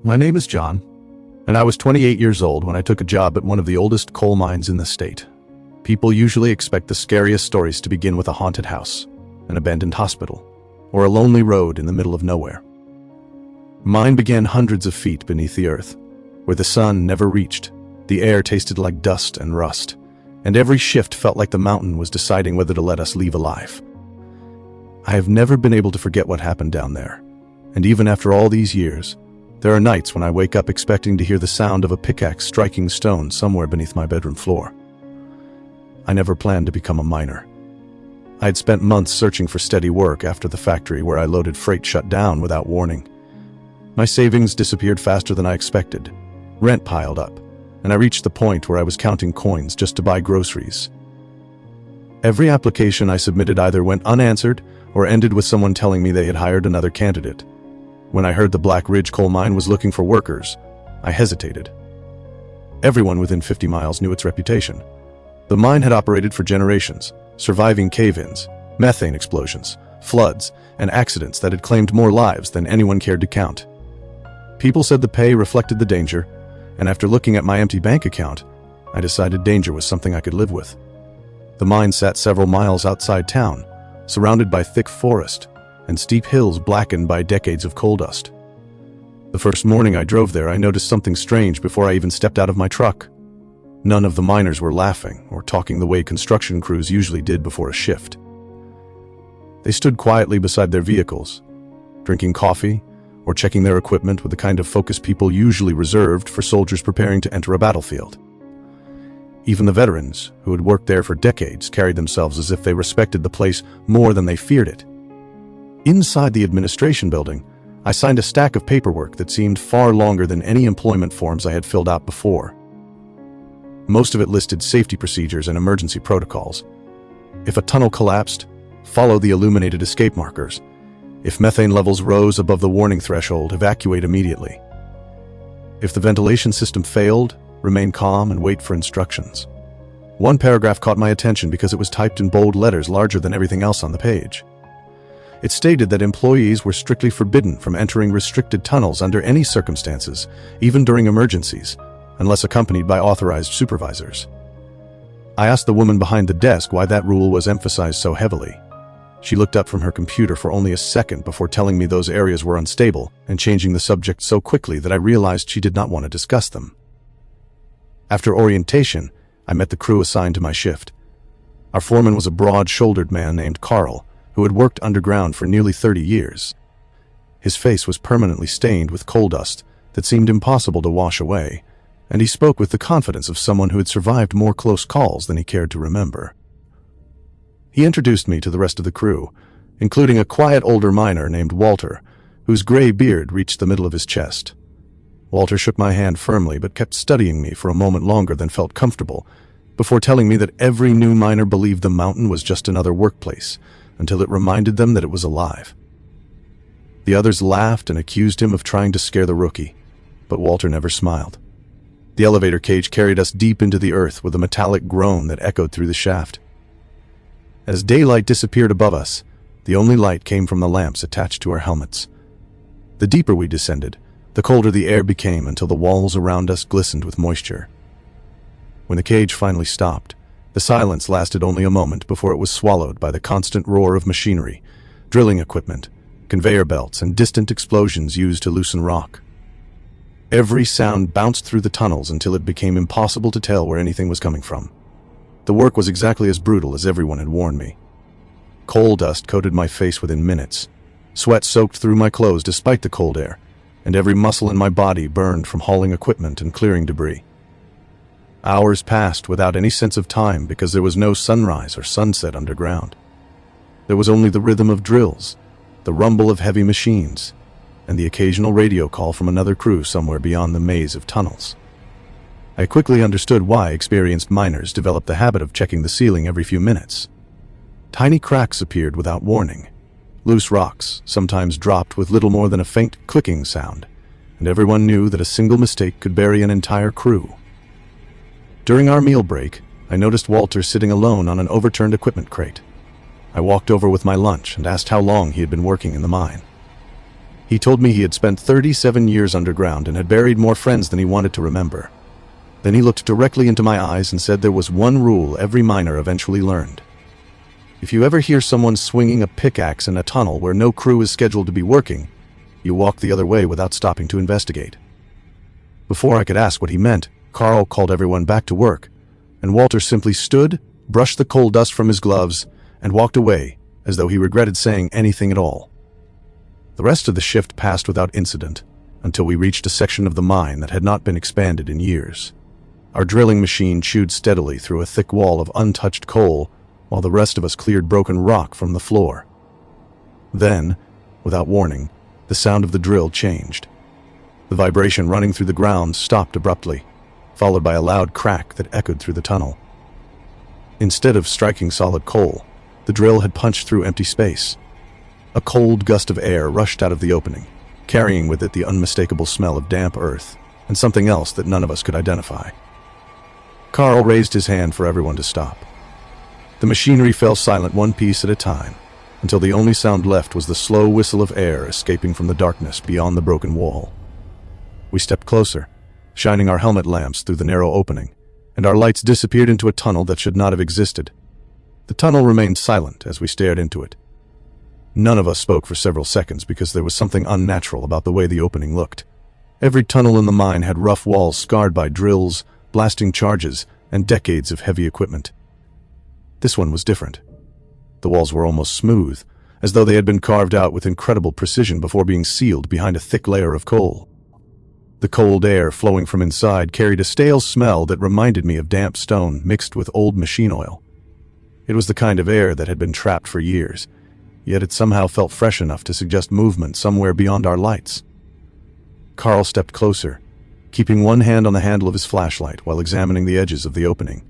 My name is John, and I was 28 years old when I took a job at one of the oldest coal mines in the state. People usually expect the scariest stories to begin with a haunted house, an abandoned hospital, or a lonely road in the middle of nowhere. Mine began hundreds of feet beneath the earth, where the sun never reached, the air tasted like dust and rust, and every shift felt like the mountain was deciding whether to let us leave alive. I have never been able to forget what happened down there, and even after all these years, there are nights when I wake up expecting to hear the sound of a pickaxe striking stone somewhere beneath my bedroom floor. I never planned to become a miner. I had spent months searching for steady work after the factory where I loaded freight shut down without warning. My savings disappeared faster than I expected. Rent piled up, and I reached the point where I was counting coins just to buy groceries. Every application I submitted either went unanswered or ended with someone telling me they had hired another candidate. When I heard the Black Ridge coal mine was looking for workers, I hesitated. Everyone within 50 miles knew its reputation. The mine had operated for generations, surviving cave-ins, methane explosions, floods, and accidents that had claimed more lives than anyone cared to count. People said the pay reflected the danger, and after looking at my empty bank account, I decided danger was something I could live with. The mine sat several miles outside town, surrounded by thick forest and steep hills blackened by decades of coal dust. The first morning I drove there, I noticed something strange before I even stepped out of my truck. None of the miners were laughing or talking the way construction crews usually did before a shift. They stood quietly beside their vehicles, drinking coffee or checking their equipment with the kind of focus people usually reserved for soldiers preparing to enter a battlefield. Even the veterans, who had worked there for decades, carried themselves as if they respected the place more than they feared it. Inside the administration building, I signed a stack of paperwork that seemed far longer than any employment forms I had filled out before. Most of it listed safety procedures and emergency protocols. If a tunnel collapsed, follow the illuminated escape markers. If methane levels rose above the warning threshold, evacuate immediately. If the ventilation system failed, remain calm and wait for instructions. One paragraph caught my attention because it was typed in bold letters larger than everything else on the page. It stated that employees were strictly forbidden from entering restricted tunnels under any circumstances, even during emergencies, unless accompanied by authorized supervisors. I asked the woman behind the desk why that rule was emphasized so heavily. She looked up from her computer for only a second before telling me those areas were unstable and changing the subject so quickly that I realized she did not want to discuss them. After orientation, I met the crew assigned to my shift. Our foreman was a broad-shouldered man named Carl, who had worked underground for nearly 30 years. His face was permanently stained with coal dust that seemed impossible to wash away, and he spoke with the confidence of someone who had survived more close calls than he cared to remember. He introduced me to the rest of the crew, including a quiet older miner named Walter, whose gray beard reached the middle of his chest. Walter shook my hand firmly but kept studying me for a moment longer than felt comfortable, before telling me that every new miner believed the mountain was just another workplace, until it reminded them that it was alive. The others laughed and accused him of trying to scare the rookie, but Walter never smiled. The elevator cage carried us deep into the earth with a metallic groan that echoed through the shaft. As daylight disappeared above us, the only light came from the lamps attached to our helmets. The deeper we descended, the colder the air became until the walls around us glistened with moisture. When the cage finally stopped, the silence lasted only a moment before it was swallowed by the constant roar of machinery, drilling equipment, conveyor belts, and distant explosions used to loosen rock. Every sound bounced through the tunnels until it became impossible to tell where anything was coming from. The work was exactly as brutal as everyone had warned me. Coal dust coated my face within minutes. Sweat soaked through my clothes despite the cold air, and every muscle in my body burned from hauling equipment and clearing debris. Hours passed without any sense of time because there was no sunrise or sunset underground. There was only the rhythm of drills, the rumble of heavy machines, and the occasional radio call from another crew somewhere beyond the maze of tunnels. I quickly understood why experienced miners developed the habit of checking the ceiling every few minutes. Tiny cracks appeared without warning. Loose rocks sometimes dropped with little more than a faint clicking sound, and everyone knew that a single mistake could bury an entire crew. During our meal break, I noticed Walter sitting alone on an overturned equipment crate. I walked over with my lunch and asked how long he had been working in the mine. He told me he had spent 37 years underground and had buried more friends than he wanted to remember. Then he looked directly into my eyes and said there was one rule every miner eventually learned. If you ever hear someone swinging a pickaxe in a tunnel where no crew is scheduled to be working, you walk the other way without stopping to investigate. Before I could ask what he meant, Carl called everyone back to work, and Walter simply stood, brushed the coal dust from his gloves, and walked away, as though he regretted saying anything at all. The rest of the shift passed without incident, until we reached a section of the mine that had not been expanded in years. Our drilling machine chewed steadily through a thick wall of untouched coal, while the rest of us cleared broken rock from the floor. Then, without warning, the sound of the drill changed. The vibration running through the ground stopped abruptly, followed by a loud crack that echoed through the tunnel. Instead of striking solid coal, the drill had punched through empty space. A cold gust of air rushed out of the opening, carrying with it the unmistakable smell of damp earth and something else that none of us could identify. Carl raised his hand for everyone to stop. The machinery fell silent one piece at a time, until the only sound left was the slow whistle of air escaping from the darkness beyond the broken wall. We stepped closer, shining our helmet lamps through the narrow opening, and our lights disappeared into a tunnel that should not have existed. The tunnel remained silent as we stared into it. None of us spoke for several seconds because there was something unnatural about the way the opening looked. Every tunnel in the mine had rough walls scarred by drills, blasting charges, and decades of heavy equipment. This one was different. The walls were almost smooth, as though they had been carved out with incredible precision before being sealed behind a thick layer of coal. The cold air flowing from inside carried a stale smell that reminded me of damp stone mixed with old machine oil. It was the kind of air that had been trapped for years, yet it somehow felt fresh enough to suggest movement somewhere beyond our lights. Carl stepped closer, keeping one hand on the handle of his flashlight while examining the edges of the opening.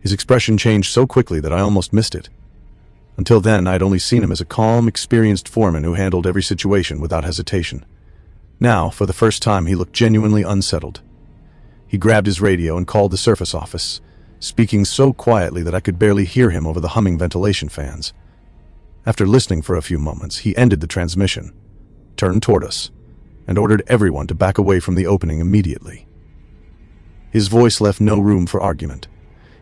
His expression changed so quickly that I almost missed it. Until then, I'd only seen him as a calm, experienced foreman who handled every situation without hesitation. Now, for the first time, he looked genuinely unsettled. He grabbed his radio and called the surface office, speaking so quietly that I could barely hear him over the humming ventilation fans. After listening for a few moments, he ended the transmission, turned toward us, and ordered everyone to back away from the opening immediately. His voice left no room for argument.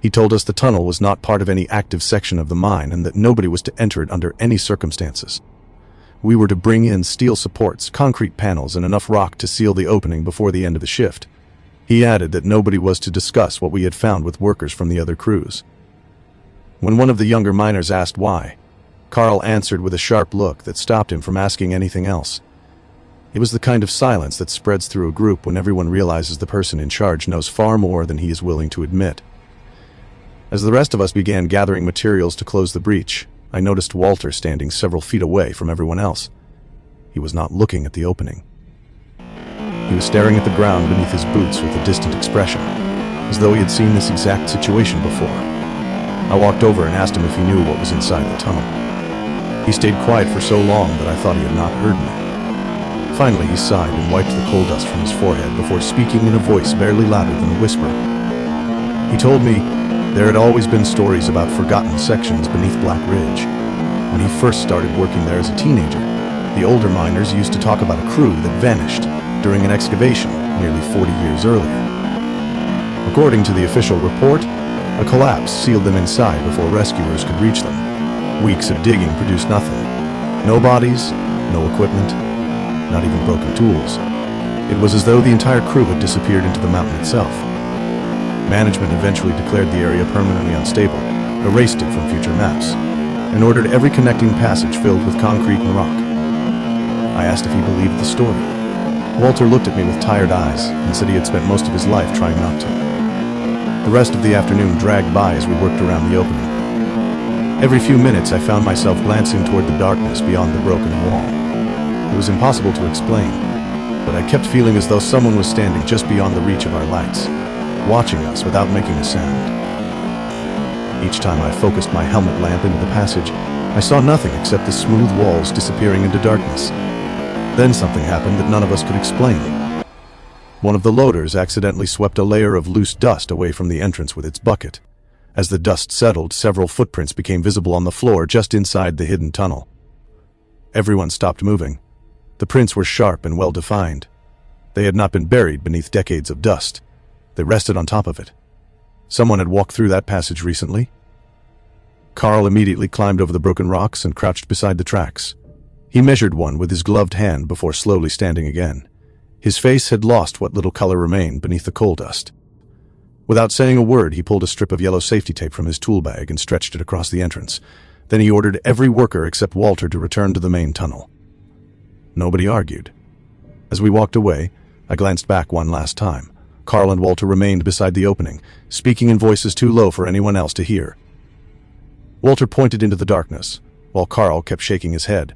He told us the tunnel was not part of any active section of the mine and that nobody was to enter it under any circumstances. We were to bring in steel supports, concrete panels, and enough rock to seal the opening before the end of the shift. He added that nobody was to discuss what we had found with workers from the other crews. When one of the younger miners asked why, Carl answered with a sharp look that stopped him from asking anything else. It was the kind of silence that spreads through a group when everyone realizes the person in charge knows far more than he is willing to admit. As the rest of us began gathering materials to close the breach, I noticed Walter standing several feet away from everyone else. He was not looking at the opening. He was staring at the ground beneath his boots with a distant expression, as though he had seen this exact situation before. I walked over and asked him if he knew what was inside the tunnel. He stayed quiet for so long that I thought he had not heard me. Finally, he sighed and wiped the coal dust from his forehead before speaking in a voice barely louder than a whisper. He told me there had always been stories about forgotten sections beneath Black Ridge. When he first started working there as a teenager, the older miners used to talk about a crew that vanished during an excavation nearly 40 years earlier. According to the official report, a collapse sealed them inside before rescuers could reach them. Weeks of digging produced nothing. No bodies, no equipment, not even broken tools. It was as though the entire crew had disappeared into the mountain itself. Management eventually declared the area permanently unstable, erased it from future maps, and ordered every connecting passage filled with concrete and rock. I asked if he believed the story. Walter looked at me with tired eyes and said he had spent most of his life trying not to. The rest of the afternoon dragged by as we worked around the opening. Every few minutes I found myself glancing toward the darkness beyond the broken wall. It was impossible to explain, but I kept feeling as though someone was standing just beyond the reach of our lights, watching us without making a sound. Each time I focused my helmet lamp into the passage, I saw nothing except the smooth walls disappearing into darkness. Then something happened that none of us could explain. One of the loaders accidentally swept a layer of loose dust away from the entrance with its bucket. As the dust settled, several footprints became visible on the floor just inside the hidden tunnel. Everyone stopped moving, The prints were sharp and well-defined. They had not been buried beneath decades of dust. They rested on top of it. Someone had walked through that passage recently. Carl immediately climbed over the broken rocks and crouched beside the tracks. He measured one with his gloved hand before slowly standing again. His face had lost what little color remained beneath the coal dust. Without saying a word, he pulled a strip of yellow safety tape from his tool bag and stretched it across the entrance. Then he ordered every worker except Walter to return to the main tunnel. Nobody argued. As we walked away, I glanced back one last time. Carl and Walter remained beside the opening, speaking in voices too low for anyone else to hear. Walter pointed into the darkness, while Carl kept shaking his head.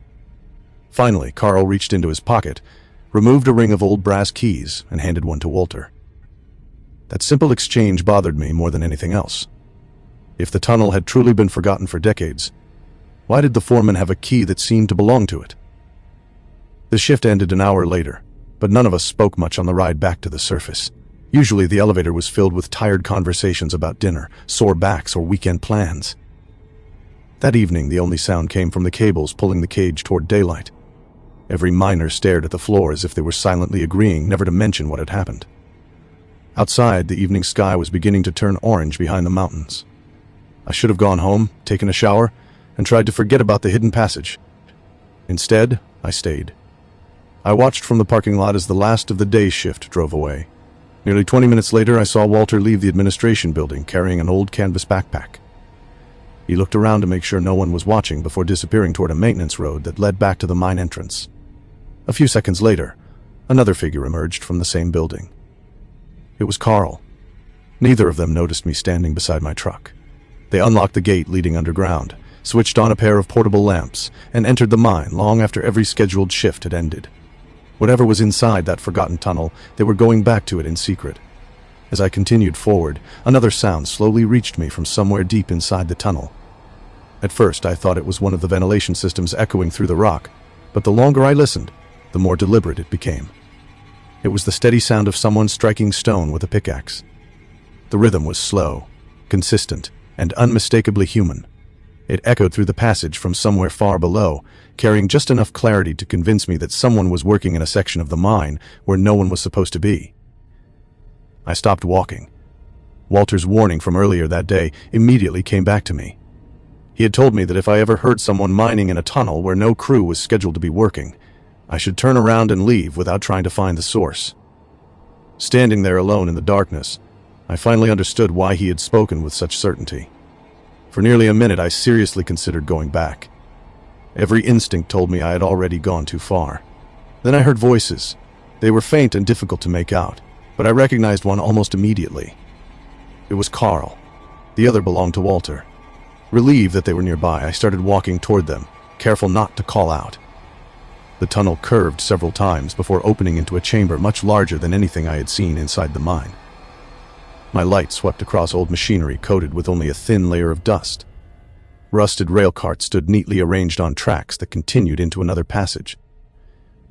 Finally, Carl reached into his pocket, removed a ring of old brass keys, and handed one to Walter. That simple exchange bothered me more than anything else. If the tunnel had truly been forgotten for decades, why did the foreman have a key that seemed to belong to it? The shift ended an hour later, but none of us spoke much on the ride back to the surface. Usually the elevator was filled with tired conversations about dinner, sore backs, or weekend plans. That evening, the only sound came from the cables pulling the cage toward daylight. Every miner stared at the floor as if they were silently agreeing never to mention what had happened. Outside, the evening sky was beginning to turn orange behind the mountains. I should have gone home, taken a shower, and tried to forget about the hidden passage. Instead, I stayed. I watched from the parking lot as the last of the day shift drove away. Nearly 20 minutes later, I saw Walter leave the administration building carrying an old canvas backpack. He looked around to make sure no one was watching before disappearing toward a maintenance road that led back to the mine entrance. A few seconds later, another figure emerged from the same building. It was Carl. Neither of them noticed me standing beside my truck. They unlocked the gate leading underground, switched on a pair of portable lamps, and entered the mine long after every scheduled shift had ended. Whatever was inside that forgotten tunnel, they were going back to it in secret. As I continued forward, another sound slowly reached me from somewhere deep inside the tunnel. At first, I thought it was one of the ventilation systems echoing through the rock, but the longer I listened, the more deliberate it became. It was the steady sound of someone striking stone with a pickaxe. The rhythm was slow, consistent, and unmistakably human. It echoed through the passage from somewhere far below, carrying just enough clarity to convince me that someone was working in a section of the mine where no one was supposed to be. I stopped walking. Walter's warning from earlier that day immediately came back to me. He had told me that if I ever heard someone mining in a tunnel where no crew was scheduled to be working, I should turn around and leave without trying to find the source. Standing there alone in the darkness, I finally understood why he had spoken with such certainty. For nearly a minute, I seriously considered going back. Every instinct told me I had already gone too far. Then I heard voices. They were faint and difficult to make out, but I recognized one almost immediately. It was Carl. The other belonged to Walter. Relieved that they were nearby, I started walking toward them, careful not to call out. The tunnel curved several times before opening into a chamber much larger than anything I had seen inside the mine. My light swept across old machinery coated with only a thin layer of dust. Rusted rail carts stood neatly arranged on tracks that continued into another passage.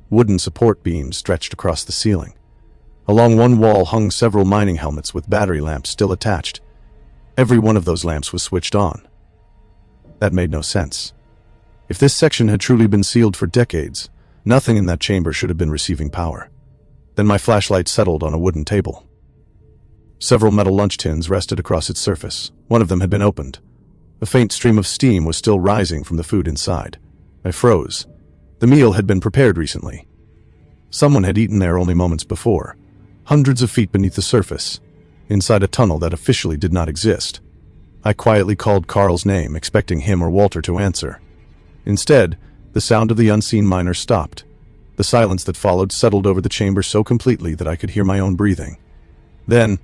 Wooden support beams stretched across the ceiling. Along one wall hung several mining helmets with battery lamps still attached. Every one of those lamps was switched on. That made no sense. If this section had truly been sealed for decades, nothing in that chamber should have been receiving power. Then my flashlight settled on a wooden table. Several metal lunch tins rested across its surface. One of them had been opened. A faint stream of steam was still rising from the food inside. I froze. The meal had been prepared recently. Someone had eaten there only moments before, hundreds of feet beneath the surface, inside a tunnel that officially did not exist. I quietly called Carl's name, expecting him or Walter to answer. Instead, the sound of the unseen miner stopped. The silence that followed settled over the chamber so completely that I could hear my own breathing. Then,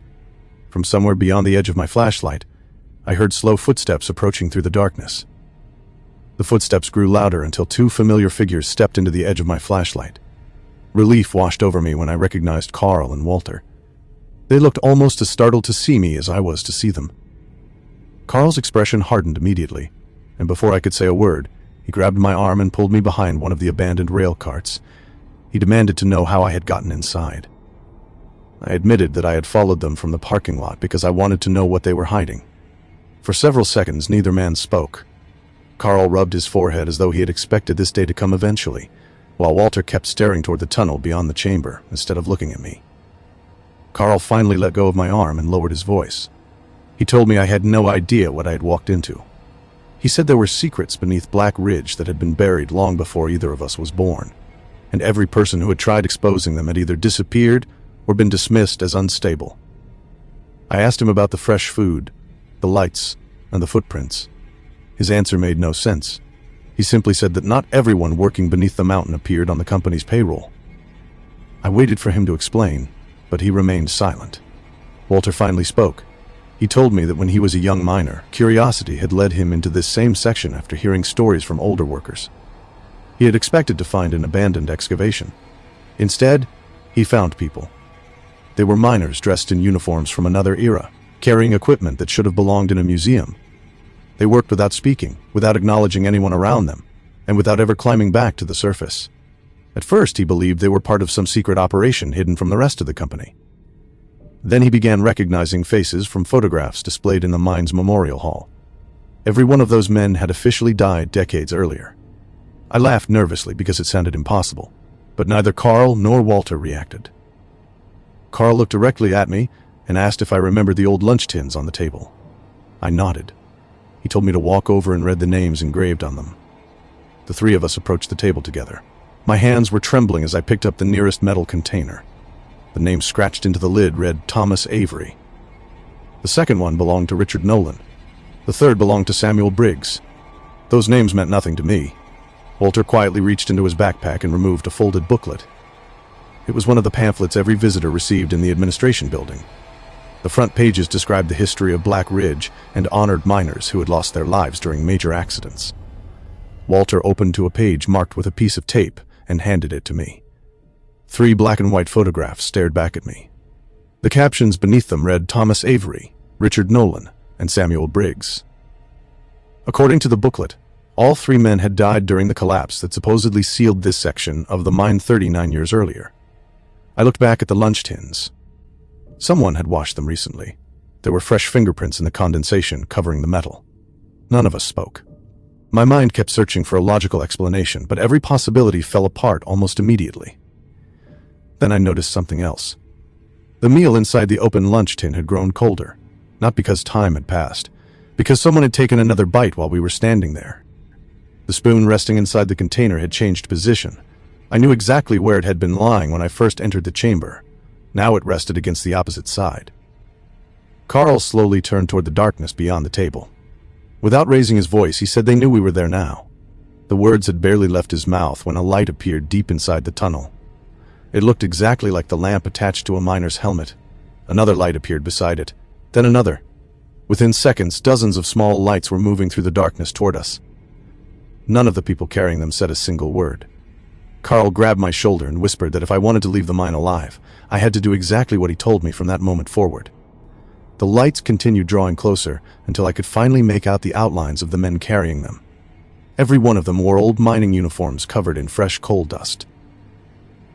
from somewhere beyond the edge of my flashlight, I heard slow footsteps approaching through the darkness. The footsteps grew louder until two familiar figures stepped into the edge of my flashlight. Relief washed over me when I recognized Carl and Walter. They looked almost as startled to see me as I was to see them. Carl's expression hardened immediately, and before I could say a word, he grabbed my arm and pulled me behind one of the abandoned rail carts. He demanded to know how I had gotten inside. I admitted that I had followed them from the parking lot because I wanted to know what they were hiding. For several seconds, neither man spoke. Carl rubbed his forehead as though he had expected this day to come eventually. while Walter kept staring toward the tunnel beyond the chamber instead of looking at me. Carl finally let go of my arm and lowered his voice. He told me I had no idea what I had walked into. He said there were secrets beneath Black Ridge that had been buried long before either of us was born, and every person who had tried exposing them had either disappeared or been dismissed as unstable. I asked him about the fresh food, the lights, and the footprints. His answer made no sense. He simply said that not everyone working beneath the mountain appeared on the company's payroll. I waited for him to explain, but he remained silent. Walter finally spoke. He told me that when he was a young miner, curiosity had led him into this same section after hearing stories from older workers. He had expected to find an abandoned excavation. Instead, he found people. They were miners dressed in uniforms from another era, carrying equipment that should have belonged in a museum. They worked without speaking, without acknowledging anyone around them, and without ever climbing back to the surface. At first, he believed they were part of some secret operation hidden from the rest of the company. Then he began recognizing faces from photographs displayed in the mine's memorial hall. Every one of those men had officially died decades earlier. I laughed nervously because it sounded impossible, but neither Carl nor Walter reacted. Carl looked directly at me and asked if I remembered the old lunch tins on the table. I nodded. He told me to walk over and read the names engraved on them. The three of us approached the table together. My hands were trembling as I picked up the nearest metal container. The name scratched into the lid read Thomas Avery. The second one belonged to Richard Nolan. The third belonged to Samuel Briggs. Those names meant nothing to me. Walter quietly reached into his backpack and removed a folded booklet. It was one of the pamphlets every visitor received in the administration building. The front pages described the history of Black Ridge and honored miners who had lost their lives during major accidents. Walter opened to a page marked with a piece of tape and handed it to me. 3 black and white photographs stared back at me. The captions beneath them read Thomas Avery, Richard Nolan, and Samuel Briggs. According to the booklet, all 3 men had died during the collapse that supposedly sealed this section of the mine 39 years earlier. I looked back at the lunch tins. Someone had washed them recently. There were fresh fingerprints in the condensation covering the metal. None of us spoke. My mind kept searching for a logical explanation, but every possibility fell apart almost immediately. Then I noticed something else. The meal inside the open lunch tin had grown colder, not because time had passed, because someone had taken another bite while we were standing there. The spoon resting inside the container had changed position. I knew exactly where it had been lying when I first entered the chamber. Now it rested against the opposite side. Carl slowly turned toward the darkness beyond the table. Without raising his voice, he said they knew we were there now. The words had barely left his mouth when a light appeared deep inside the tunnel. It looked exactly like the lamp attached to a miner's helmet. Another light appeared beside it, then another. Within seconds, dozens of small lights were moving through the darkness toward us. None of the people carrying them said a single word. Carl grabbed my shoulder and whispered that if I wanted to leave the mine alive, I had to do exactly what he told me from that moment forward. The lights continued drawing closer until I could finally make out the outlines of the men carrying them. Every one of them wore old mining uniforms covered in fresh coal dust.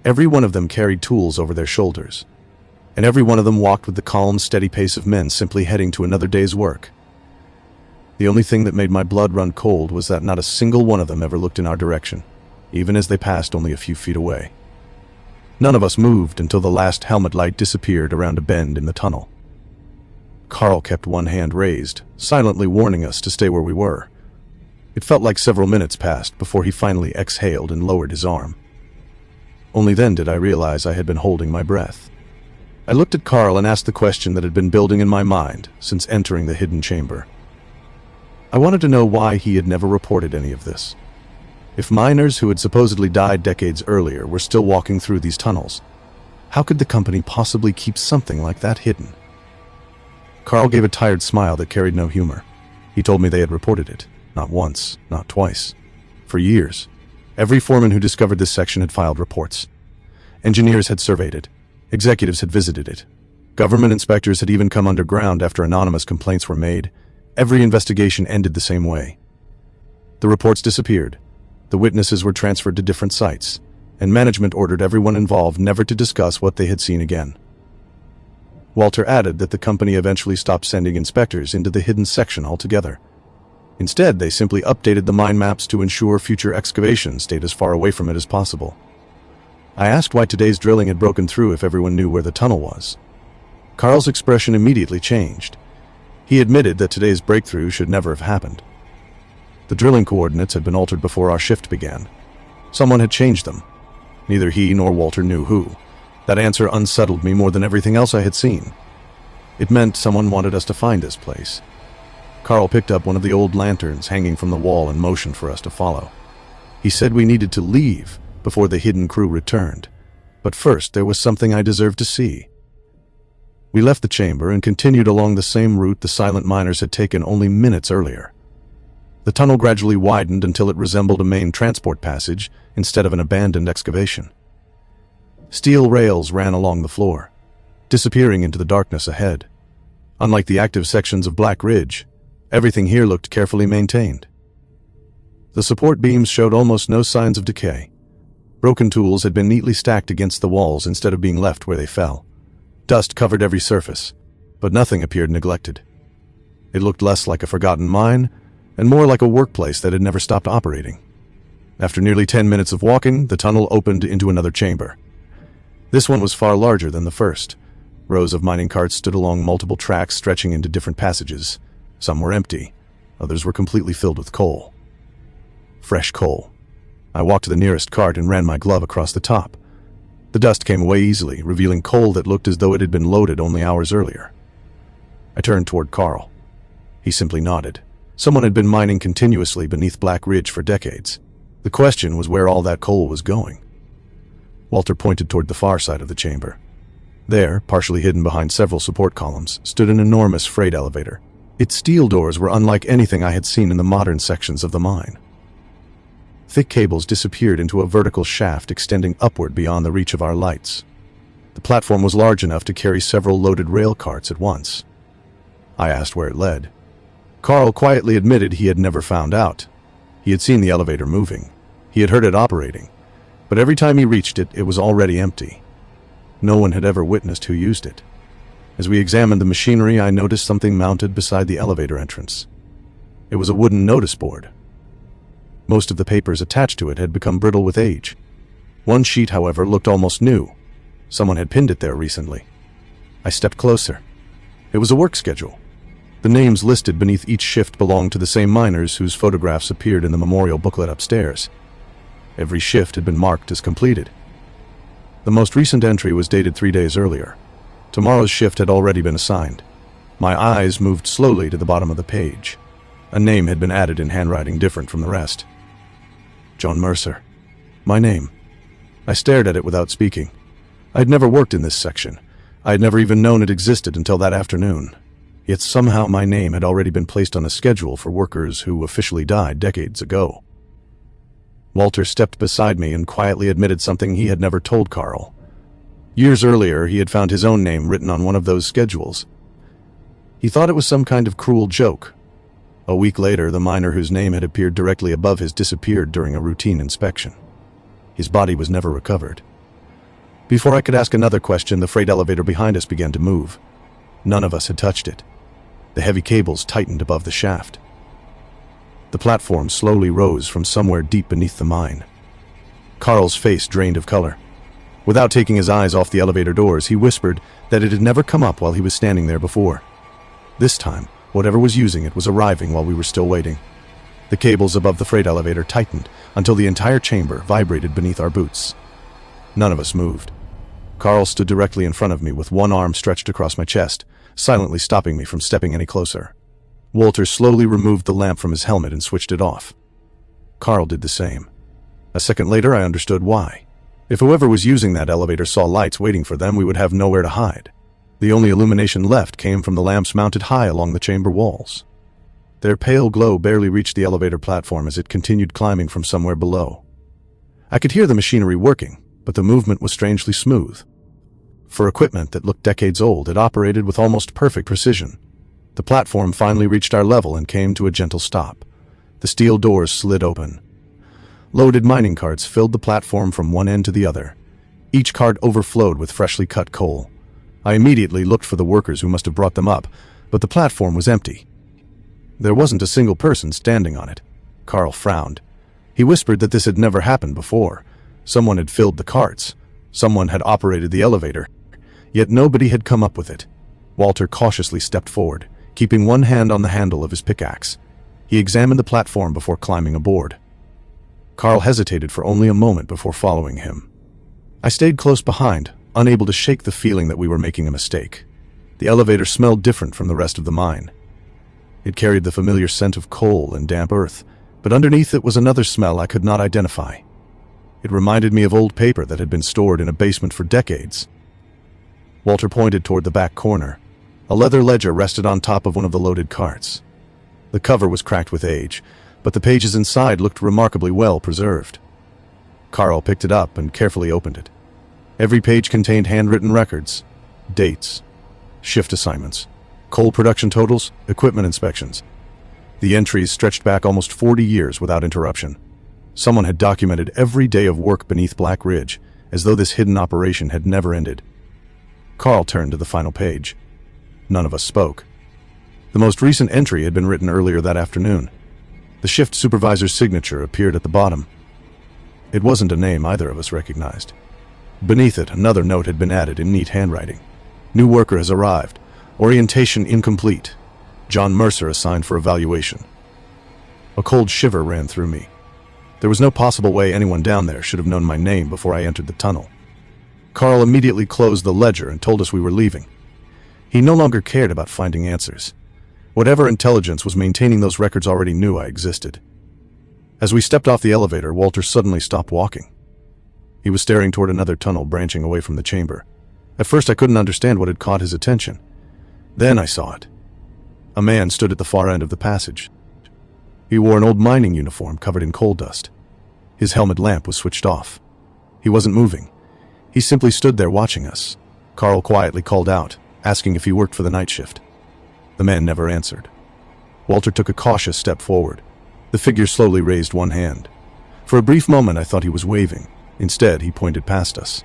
Every one of them carried tools over their shoulders, and every one of them walked with the calm, steady pace of men simply heading to another day's work. The only thing that made my blood run cold was that not a single one of them ever looked in our direction, even as they passed only a few feet away. None of us moved until the last helmet light disappeared around a bend in the tunnel. Carl kept one hand raised, silently warning us to stay where we were. It felt like several minutes passed before he finally exhaled and lowered his arm. Only then did I realize I had been holding my breath. I looked at Carl and asked the question that had been building in my mind since entering the hidden chamber. I wanted to know why he had never reported any of this. If miners who had supposedly died decades earlier were still walking through these tunnels, how could the company possibly keep something like that hidden? Carl gave a tired smile that carried no humor. He told me they had reported it, not once, not twice, for years. Every foreman who discovered this section had filed reports. Engineers had surveyed it. Executives had visited it. Government inspectors had even come underground after anonymous complaints were made. Every investigation ended the same way. The reports disappeared. The witnesses were transferred to different sites, and management ordered everyone involved never to discuss what they had seen again. Walter added that the company eventually stopped sending inspectors into the hidden section altogether. Instead, they simply updated the mine maps to ensure future excavations stayed as far away from it as possible. I asked why today's drilling had broken through if everyone knew where the tunnel was. Carl's expression immediately changed. He admitted that today's breakthrough should never have happened. The drilling coordinates had been altered before our shift began. Someone had changed them. Neither he nor Walter knew who. That answer unsettled me more than everything else I had seen. It meant someone wanted us to find this place. Carl picked up one of the old lanterns hanging from the wall and motioned for us to follow. He said we needed to leave before the hidden crew returned. But first, there was something I deserved to see. We left the chamber and continued along the same route the silent miners had taken only minutes earlier. The tunnel gradually widened until it resembled a main transport passage instead of an abandoned excavation. Steel rails ran along the floor, disappearing into the darkness ahead. Unlike the active sections of Black Ridge, everything here looked carefully maintained. The support beams showed almost no signs of decay. Broken tools had been neatly stacked against the walls instead of being left where they fell. Dust covered every surface, but nothing appeared neglected. It looked less like a forgotten mine and more like a workplace that had never stopped operating. After nearly 10 minutes of walking, the tunnel opened into another chamber. This one was far larger than the first. Rows of mining carts stood along multiple tracks stretching into different passages. Some were empty, others were completely filled with coal. Fresh coal. I walked to the nearest cart and ran my glove across the top. The dust came away easily, revealing coal that looked as though it had been loaded only hours earlier. I turned toward Carl. He simply nodded. Someone had been mining continuously beneath Black Ridge for decades. The question was where all that coal was going. Walter pointed toward the far side of the chamber. There, partially hidden behind several support columns, stood an enormous freight elevator. Its steel doors were unlike anything I had seen in the modern sections of the mine. Thick cables disappeared into a vertical shaft extending upward beyond the reach of our lights. The platform was large enough to carry several loaded rail carts at once. I asked where it led. Carl quietly admitted he had never found out. He had seen the elevator moving. He had heard it operating. But every time he reached it, it was already empty. No one had ever witnessed who used it. As we examined the machinery, I noticed something mounted beside the elevator entrance. It was a wooden notice board. Most of the papers attached to it had become brittle with age. One sheet, however, looked almost new. Someone had pinned it there recently. I stepped closer. It was a work schedule. The names listed beneath each shift belonged to the same miners whose photographs appeared in the memorial booklet upstairs. Every shift had been marked as completed. The most recent entry was dated 3 days earlier. Tomorrow's shift had already been assigned. My eyes moved slowly to the bottom of the page. A name had been added in handwriting different from the rest. John Mercer. My name. I stared at it without speaking. I had never worked in this section. I had never even known it existed until that afternoon. Yet somehow my name had already been placed on a schedule for workers who officially died decades ago. Walter stepped beside me and quietly admitted something he had never told Carl. Years earlier, he had found his own name written on one of those schedules. He thought it was some kind of cruel joke. A week later, the miner whose name had appeared directly above his disappeared during a routine inspection. His body was never recovered. Before I could ask another question, the freight elevator behind us began to move. None of us had touched it. The heavy cables tightened above the shaft. The platform slowly rose from somewhere deep beneath the mine. Carl's face drained of color. Without taking his eyes off the elevator doors, he whispered that it had never come up while he was standing there before. This time, whatever was using it was arriving while we were still waiting. The cables above the freight elevator tightened until the entire chamber vibrated beneath our boots. None of us moved. Carl stood directly in front of me with one arm stretched across my chest, silently stopping me from stepping any closer. Walter slowly removed the lamp from his helmet and switched it off. Carl did the same. A second later, I understood why. If whoever was using that elevator saw lights waiting for them, we would have nowhere to hide. The only illumination left came from the lamps mounted high along the chamber walls. Their pale glow barely reached the elevator platform as it continued climbing from somewhere below. I could hear the machinery working, but the movement was strangely smooth. For equipment that looked decades old, it operated with almost perfect precision. The platform finally reached our level and came to a gentle stop. The steel doors slid open. Loaded mining carts filled the platform from one end to the other. Each cart overflowed with freshly cut coal. I immediately looked for the workers who must have brought them up, but the platform was empty. There wasn't a single person standing on it. Carl frowned. He whispered that this had never happened before. Someone had filled the carts. Someone had operated the elevator. Yet nobody had come up with it. Walter cautiously stepped forward, keeping one hand on the handle of his pickaxe. He examined the platform before climbing aboard. Carl hesitated for only a moment before following him. I stayed close behind, unable to shake the feeling that we were making a mistake. The elevator smelled different from the rest of the mine. It carried the familiar scent of coal and damp earth, but underneath it was another smell I could not identify. It reminded me of old paper that had been stored in a basement for decades. Walter pointed toward the back corner. A leather ledger rested on top of one of the loaded carts. The cover was cracked with age, but the pages inside looked remarkably well preserved. Carl picked it up and carefully opened it. Every page contained handwritten records, dates, shift assignments, coal production totals, equipment inspections. The entries stretched back almost 40 years without interruption. Someone had documented every day of work beneath Black Ridge, as though this hidden operation had never ended. Carl turned to the final page. None of us spoke. The most recent entry had been written earlier that afternoon. The shift supervisor's signature appeared at the bottom. It wasn't a name either of us recognized. Beneath it, another note had been added in neat handwriting. New worker has arrived. Orientation incomplete. John Mercer assigned for evaluation. A cold shiver ran through me. There was no possible way anyone down there should have known my name before I entered the tunnel. Carl immediately closed the ledger and told us we were leaving. He no longer cared about finding answers. Whatever intelligence was maintaining those records already knew I existed. As we stepped off the elevator, Walter suddenly stopped walking. He was staring toward another tunnel branching away from the chamber. At first I couldn't understand what had caught his attention. Then I saw it. A man stood at the far end of the passage. He wore an old mining uniform covered in coal dust. His helmet lamp was switched off. He wasn't moving. He simply stood there watching us. Carl quietly called out, asking if he worked for the night shift. The man never answered. Walter took a cautious step forward. The figure slowly raised one hand. For a brief moment I thought he was waving. Instead, he pointed past us,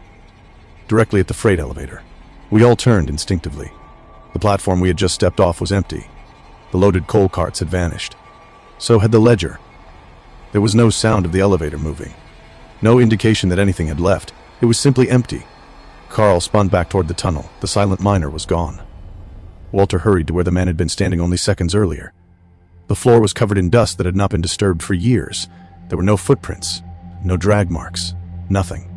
directly at the freight elevator. We all turned instinctively. The platform we had just stepped off was empty. The loaded coal carts had vanished. So had the ledger. There was no sound of the elevator moving. No indication that anything had left. It was simply empty. Carl spun back toward the tunnel. The silent miner was gone. Walter hurried to where the man had been standing only seconds earlier. The floor was covered in dust that had not been disturbed for years. There were no footprints, no drag marks, nothing.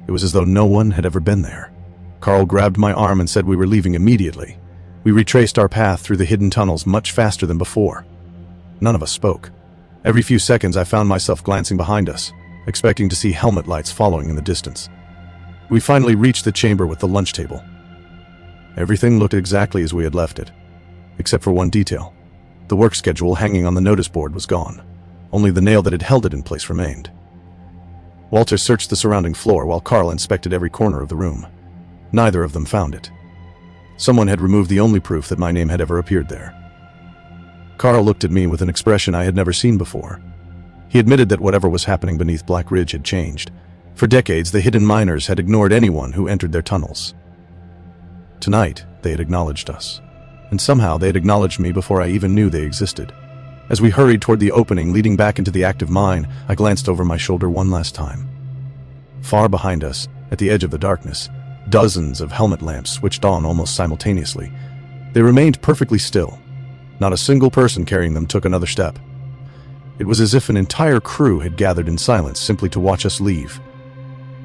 It was as though no one had ever been there. Carl grabbed my arm and said we were leaving immediately. We retraced our path through the hidden tunnels much faster than before. None of us spoke. Every few seconds I found myself glancing behind us, expecting to see helmet lights following in the distance. We finally reached the chamber with the lunch table. Everything looked exactly as we had left it, except for one detail. The work schedule hanging on the notice board was gone. Only the nail that had held it in place remained. Walter searched the surrounding floor while Carl inspected every corner of the room. Neither of them found it. Someone had removed the only proof that my name had ever appeared there. Carl looked at me with an expression I had never seen before. He admitted that whatever was happening beneath Black Ridge had changed. For decades, the hidden miners had ignored anyone who entered their tunnels. Tonight, they had acknowledged us. And somehow they had acknowledged me before I even knew they existed. As we hurried toward the opening leading back into the active mine, I glanced over my shoulder one last time. Far behind us, at the edge of the darkness, dozens of helmet lamps switched on almost simultaneously. They remained perfectly still. Not a single person carrying them took another step. It was as if an entire crew had gathered in silence simply to watch us leave.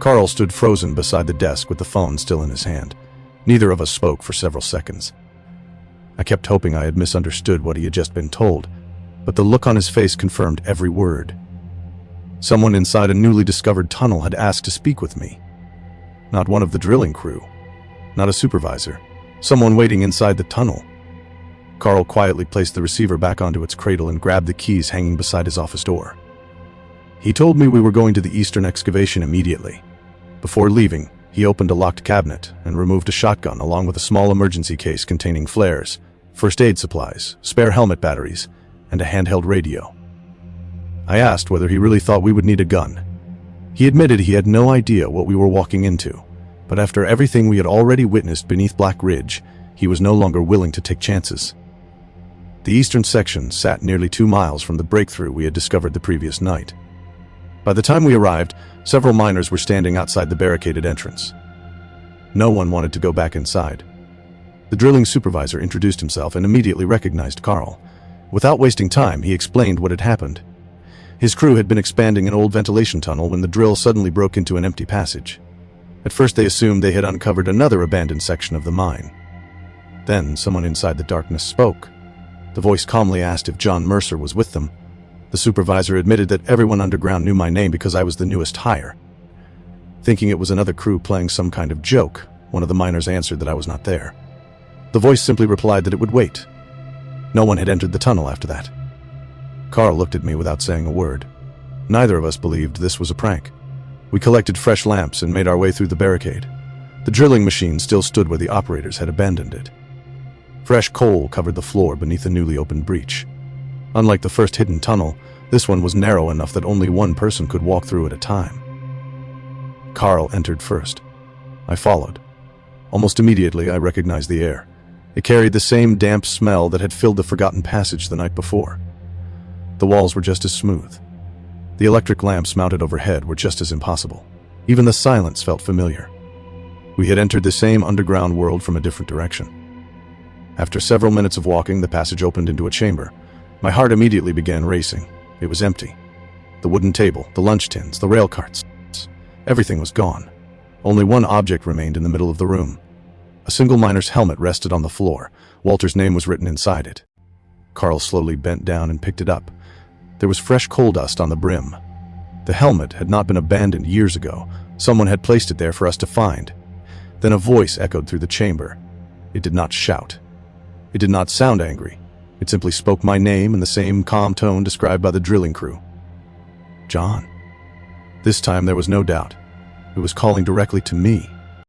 Carl stood frozen beside the desk with the phone still in his hand. Neither of us spoke for several seconds. I kept hoping I had misunderstood what he had just been told, but the look on his face confirmed every word. Someone inside a newly discovered tunnel had asked to speak with me. Not one of the drilling crew. Not a supervisor. Someone waiting inside the tunnel. Carl quietly placed the receiver back onto its cradle and grabbed the keys hanging beside his office door. He told me we were going to the eastern excavation immediately. Before leaving, he opened a locked cabinet and removed a shotgun along with a small emergency case containing flares, first aid supplies, spare helmet batteries, and a handheld radio. I asked whether he really thought we would need a gun. He admitted he had no idea what we were walking into, but after everything we had already witnessed beneath Black Ridge, he was no longer willing to take chances. The eastern section sat nearly 2 miles from the breakthrough we had discovered the previous night. By the time we arrived, several miners were standing outside the barricaded entrance. No one wanted to go back inside. The drilling supervisor introduced himself and immediately recognized Carl. Without wasting time, he explained what had happened. His crew had been expanding an old ventilation tunnel when the drill suddenly broke into an empty passage. At first they assumed they had uncovered another abandoned section of the mine. Then someone inside the darkness spoke. The voice calmly asked if John Mercer was with them. The supervisor admitted that everyone underground knew my name because I was the newest hire. Thinking it was another crew playing some kind of joke, one of the miners answered that I was not there. The voice simply replied that it would wait. No one had entered the tunnel after that. Carl looked at me without saying a word. Neither of us believed this was a prank. We collected fresh lamps and made our way through the barricade. The drilling machine still stood where the operators had abandoned it. Fresh coal covered the floor beneath a newly opened breach. Unlike the first hidden tunnel, this one was narrow enough that only one person could walk through at a time. Carl entered first. I followed. Almost immediately, I recognized the air. It carried the same damp smell that had filled the forgotten passage the night before. The walls were just as smooth. The electric lamps mounted overhead were just as impossible. Even the silence felt familiar. We had entered the same underground world from a different direction. After several minutes of walking, the passage opened into a chamber. My heart immediately began racing. It was empty. The wooden table, the lunch tins, the rail carts. Everything was gone. Only one object remained in the middle of the room. A single miner's helmet rested on the floor. Walter's name was written inside it. Carl slowly bent down and picked it up. There was fresh coal dust on the brim. The helmet had not been abandoned years ago. Someone had placed it there for us to find. Then a voice echoed through the chamber. It did not shout. It did not sound angry. It simply spoke my name in the same calm tone described by the drilling crew. John. This time there was no doubt. It was calling directly to me.